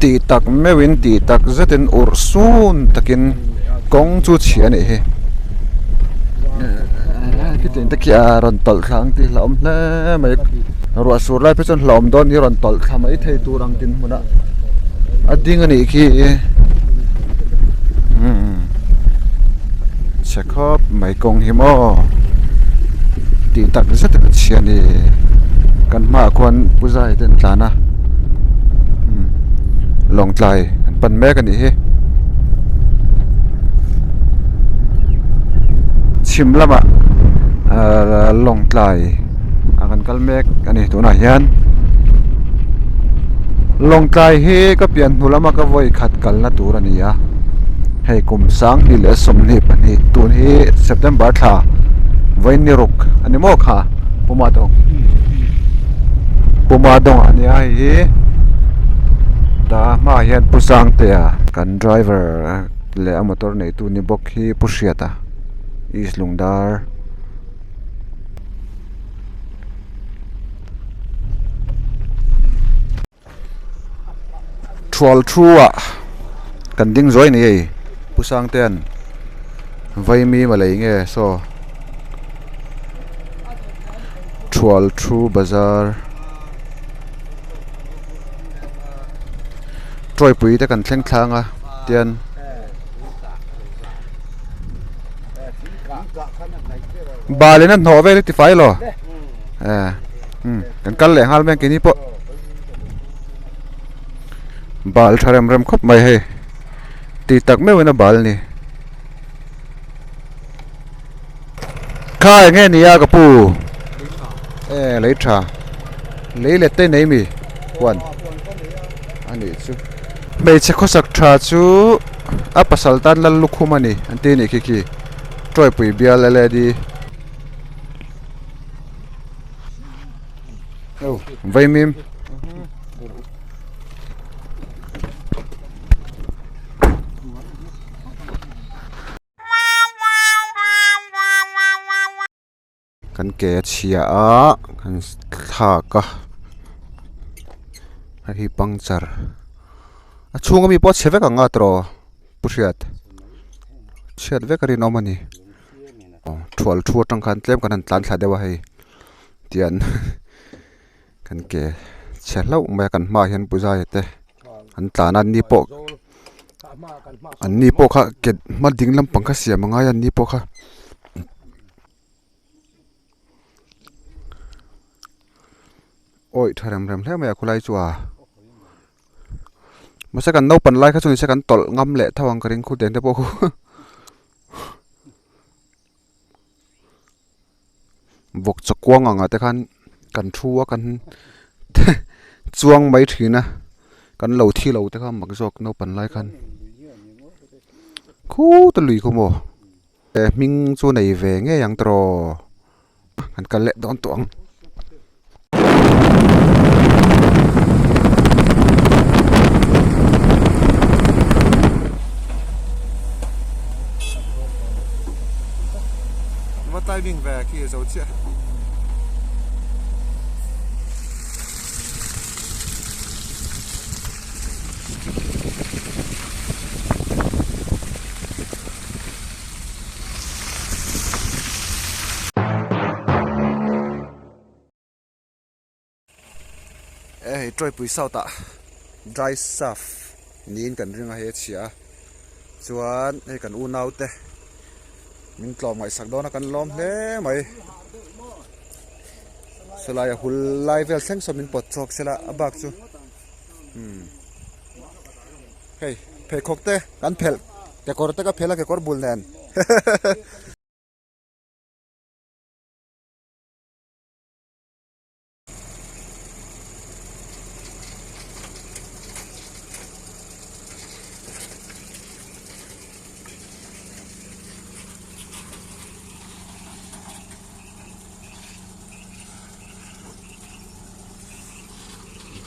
ti tak mewin ti tak zaten ursun takin kong chu chia ni he cái chuyện tất cả ron tol khang ti lom le mai ruột sur lai pe chon lom don ni ron tol kham ai thei tu rang tin muna ading ani ki chekhop mai kong hi mo ti tak rất là chia ni kan ma kwan puzai ten tlana long tlai pan me kan ni he chim lama long tlai akan kalmek ani tuna hian long tlai hi ka pian hulama ka voi khat kalna tur ania hei kum sang ni le som ni pani tun hi September tha vai ni ruk ani mo kha pumadong ania hi ta ma hian pusang te kan driver le motor nei tu ni bok hi pushiata is lungdar troll thua kan ding zoi ni ei pusang ten vai mi ma lei nge so troll through bazar troi pui te kan thleng thlanga tian balena no ve ti fai lo kan kal le hal men kini po bal tharem rem khop mai he ti tak me wena bal ni khai nge ni ya ka pu lấy trà lấy lệ tên này mi quan anh ấy chứ bây giờ có sắc trà chứ áp pasal tan là lúc hôm nay anh tên này kiki trôi bụi bia lại đi vậy mìm kan ke chia a kan tha ka hi pangchar a chunga mi po cheve ka nga tro pushiat chet ve kari no mani thol thu tang khan tlem kan tlan thla dewa hei tian kan ke chelo me kan ma hian puja ete an tlana ni po kha ke ma dinglam pangkha sia manga yan ni po kha oi tharam ram hle me khulai chuwa masa kan no pan lai kha chuni se kan tol ngam le thawang karing khu den te po khu vok chakwang anga te khan kan thuwa kan chuang mai thina kan lo thi lo te kha mak jok no pan lai khan khu ta lui khu mo ming chu nei ve nge yang tro kan kal le don tuang timing về kia dấu chuyện trôi bụi sau ta dry stuff nín cần riêng hay chia chuan hay cần u nau te mình lom mày sắc đó nó cần lom thế mày sẽ lại hul lại về sáng sớm mình bật chọc sẽ là bạc chú hey phải khóc thế cần phèn cái cor thế cái phèn là cái cor bull nè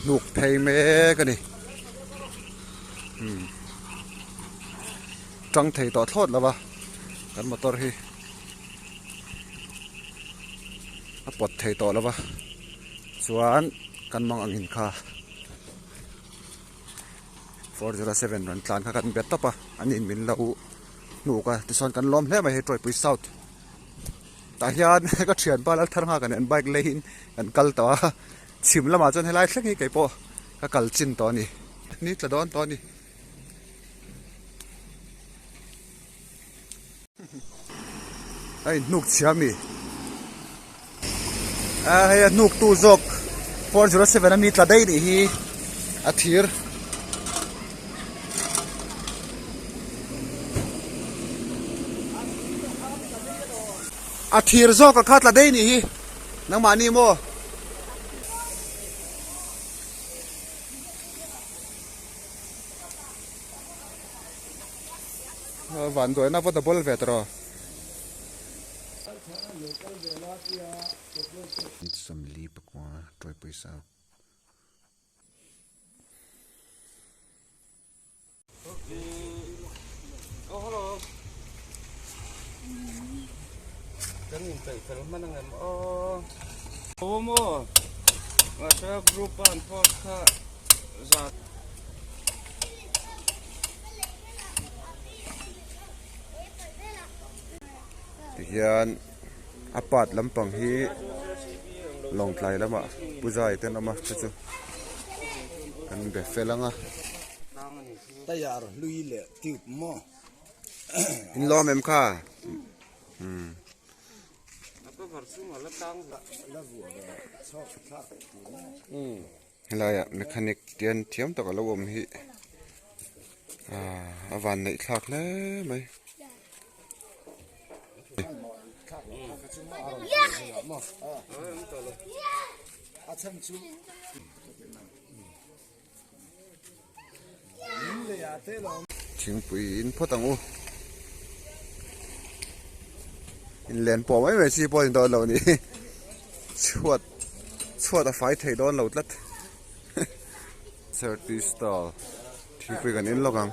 nục thầy mẹ cái này trăng thầy tỏ thốt là ba cái motor hi bật thầy tỏ là ba chuan kan mang angin kha 407 ran tlan kha kan bet topa an in min lo nu ka ti son kan lom hle mai he troi pui south ta hian ka thian pa lal thar nga kan an bike lein kan kal to chim lama chon helai thlek hi kai po ka kal chin to ni ni tla don to ni ai nuk chiami hay nuk tu zok 407 ani tla dai ni hi athir athir zok ka khatla dai ni hi nang mani mo van doi na pota bol vetro some leap qua troi pui sao oh hello kan nhìn thấy phần mà năng em oh mo mà sao group an phok kha za hian apat lampang hi long tlai lama puzai ten ama chu kan be felanga tayar lui le tip mo in lo mem kha apa versu malah tang la vu ga chok thak helaya mechanic tian thiam to ka lo om hi awan nei thak le mai acham chu thing pui in photang u in len po mai mai si po in do lo ni chuat a fai thei don lo tlat 30 stall thing pui kan in logang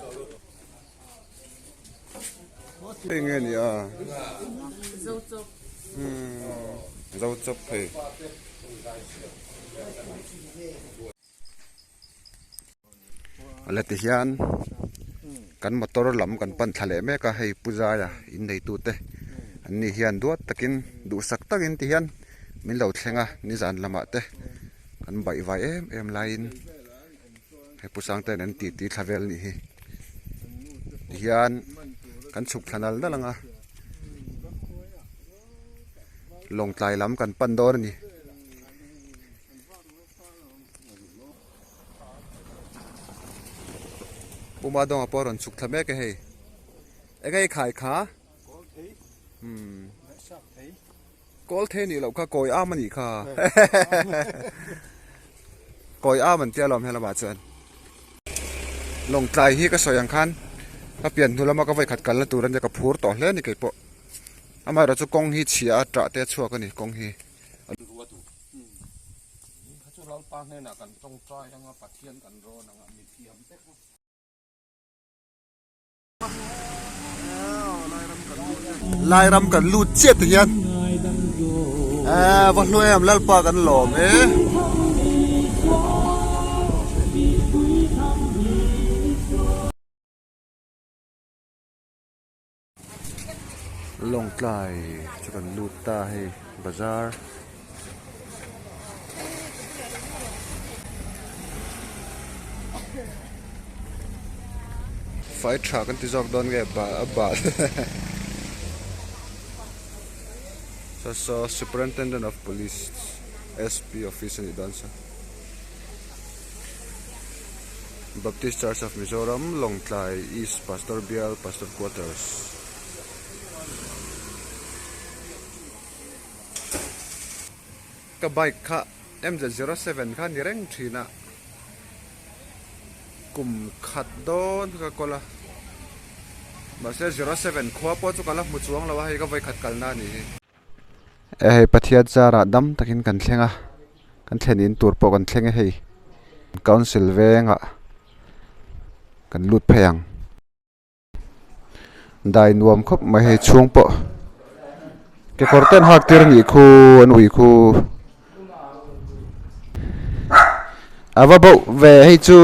pengen ya dâu chốc thì lệ hiền kan motor lam kan pan thale me ka hei puja ya in nei tu te ani hian duat takin du sak takin ti hian min lo thlenga ni zan lama te kan bai vai em lain he pusang te nan ti thavel ni hi hian kan chuk thanal da langa long tlai lam kan pan dor ni puma dong a poron chuk thame ke hei egai khai kha kol the ni lo kha koi a mani kha koi a man tia lom hela ba chan long tlai hi ka soyang khan ka pian thulama ka vai khat kal na turan ja ka phur to hle ni kai po ama ra chu kong hi chia tra te chuak ani kong hi chu ral pa ne na kan tong trai anga pathian kan ro na mi thiam tek lai ram kan lut chet hian va hloi am lal pa kan lom long tlai chu kan lut ta hei bazar fai truck kan ti jok don ge ba so superintendent of police SP office ni don sa Baptist Church of Mizoram long tlai East Pastor Bial Pastor Quarters ka bike kha MZ07 kha ni reng thina kum khat don ka kola ba se 07 khwa po chu kala mu chuang lawa hi ka vai khat kalna ni hei pathiat zara dam takin kan thlenga kan thlenin tur po kan thlenge hei council venga kan lut pheyang dai nuam khop mai hei chung po ke korten hak tir ni khu an ui khu ava bo ve hei chu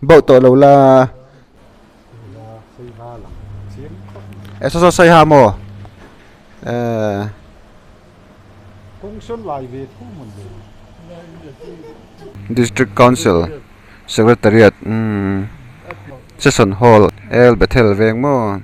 bộ tổ lâu là xây ba là chiếm em sao xây hà mồ ờ công xuân lại về thu mình về district council secretariat session hall el bethel veng mo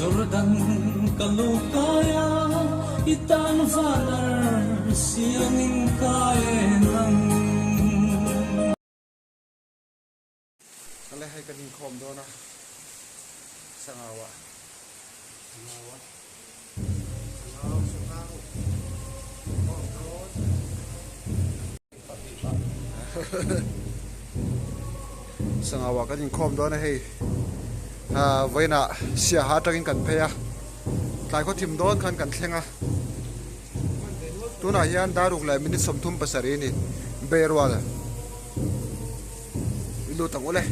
Jordan kalukaya itan falar siyangin kaenang ale hay kanin khom do na sangawa sangawa kanin khom do na hey với nạ xia há trăng cần phê à tại có thìm đón khăn cần khen à tu nà hian đã rục lại mình sum thum pasari ni berwa la lu tang ole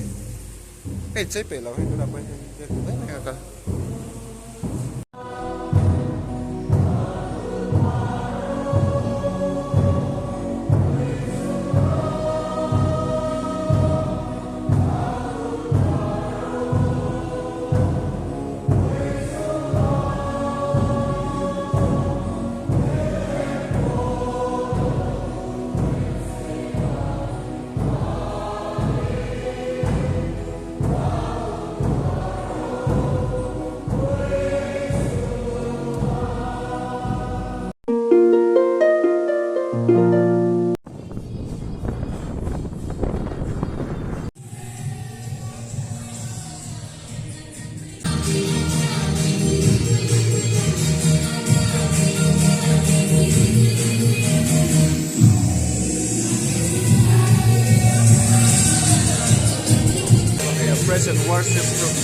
cái chế bể là tu nà quay cái present worship group.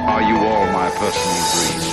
Are you all my personal dreams?